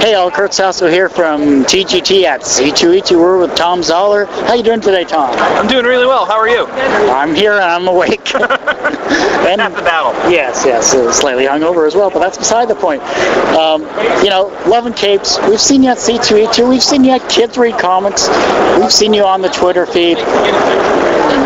Hey all, Kurt Sasso here from TGT at C2E2. We're with Tom Zahler. How you doing today, Tom? I'm doing really well. How are you? I'm here and I'm awake. And half the battle. Yes, slightly hungover as well, but that's beside the point. Love and Capes, we've seen you at C2E2, we've seen you at Kids Read Comics, we've seen you on the Twitter feed.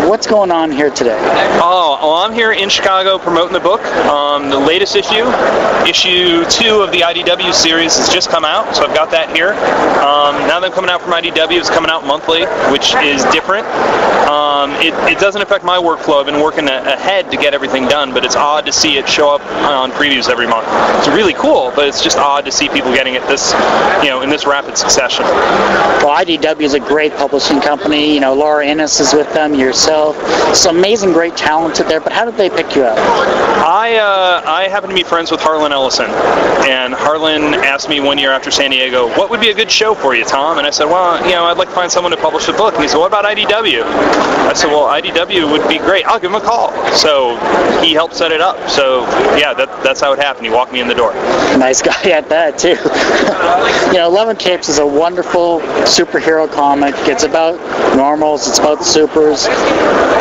What's going on here today? Oh, well, I'm here in Chicago promoting the book. The latest issue 2 of the IDW series, has just come out, so I've got that here. Now that I'm coming out from IDW, it's coming out monthly, which is different. It doesn't affect my workflow. I've been working ahead to get everything done, but it's odd to see it show up on previews every month. It's really cool, but it's just odd to see people getting it in this rapid succession. Well, IDW is a great publishing company. Laura Innes is with them, yourself. Some amazing, great talented there, but how did they pick you up? I happen to be friends with Harlan Ellison, and Harlan asked me one year after San Diego, what would be a good show for you, Tom? And I said, well, I'd like to find someone to publish a book. And he said, what about IDW? I said, well, IDW would be great. I'll give him a call. So he helped set it up. So yeah, that's how it happened. He walked me in the door. Nice guy at that too. Love and Capes is a wonderful superhero comic. It's about normals. It's about supers.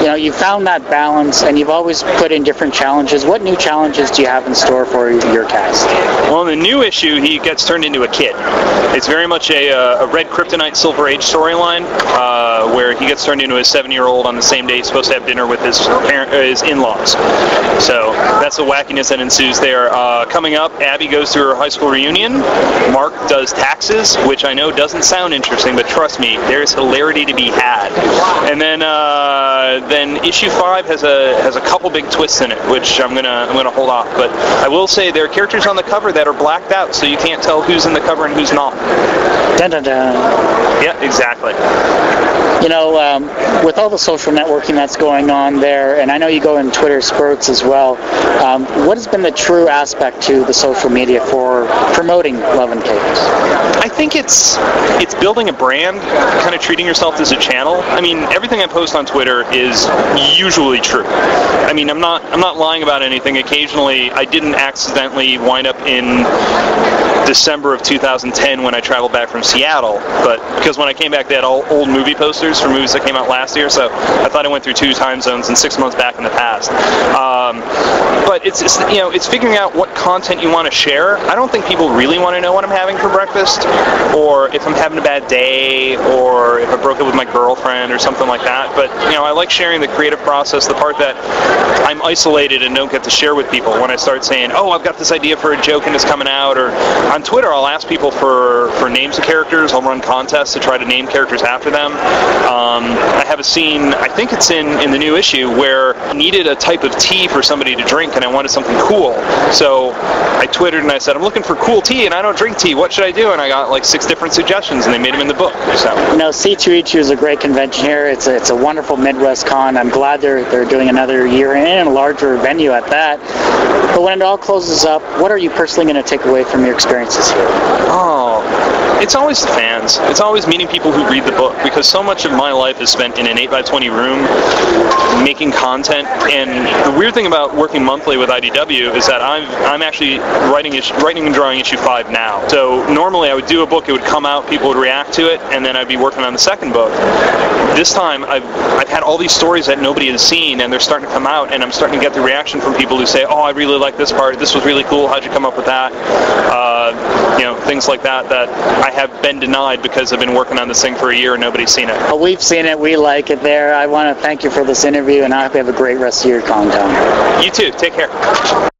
You found that balance, and you've always put in different challenges. What new challenges do you have in store for your cast? Well, in the new issue, he gets turned into a kid. It's very much a Red Kryptonite Silver Age storyline, where he gets turned into a 7-year-old on the same day he's supposed to have dinner with his in-laws. So that's the wackiness that ensues there. Coming up, Abby goes to her high school reunion. Mark does taxes, which I know doesn't sound interesting, but trust me, there's hilarity to be had. And then issue 5 has a couple big twists in it, which I'm gonna hold off. But I will say there are characters on the cover that are blacked out, so you can't tell who's in the cover and who's not. Dun dun dun. Yeah, exactly. With all the social networking that's going on there, and I know you go in Twitter spurts as well, what has been the true aspect to the social media for promoting Love and Capes? I think it's building a brand, kind of treating yourself as a channel. I mean, everything I post on Twitter is usually true. I mean, I'm not lying about anything. Occasionally, I didn't accidentally wind up in December of 2010 when I traveled back from Seattle, but because when I came back they had all old movie posters for movies that came out last year, so I thought I went through 2 time zones and 6 months back in the past. But it's figuring out what content you want to share. I don't think people really want to know what I'm having for breakfast, or if I'm having a bad day, or if I broke up with my girlfriend or something like that. But I like sharing the creative process, the part that I'm isolated and don't get to share with people. When I start saying, oh, I've got this idea for a joke and it's coming out, or on Twitter I'll ask people for names of characters. I'll run contests to try to name characters after them. I have a scene, I think it's in the new issue, where I needed a type of tea for somebody to drink and I wanted something cool. So I Twittered and I said, I'm looking for cool tea and I don't drink tea. What should I do? And I got like 6 different suggestions and they made them in the book. So C2E2 is a great convention here. It's a wonderful Midwest con. I'm glad they're doing another year in a larger venue at that. But when it all closes up, what are you personally going to take away from your experiences here? Oh, it's always the fans. It's always meeting people who read the book, because so much of my life is spent in an 8x20 room making content. And the weird thing about working monthly with IDW is that I'm actually writing and drawing issue 5 now. So normally I would do a book, it would come out, people would react to it, and then I'd be working on the second book. This time I've had all these stories that nobody has seen, and they're starting to come out, and I'm starting to get the reaction from people who say, oh, I really like this part, this was really cool, how'd you come up with that? Things like that I have been denied because I've been working on this thing for a year and nobody's seen it. Well, we've seen it, we like it there. I want to thank you for this interview, and I hope you have a great rest of your con time. You too, take care.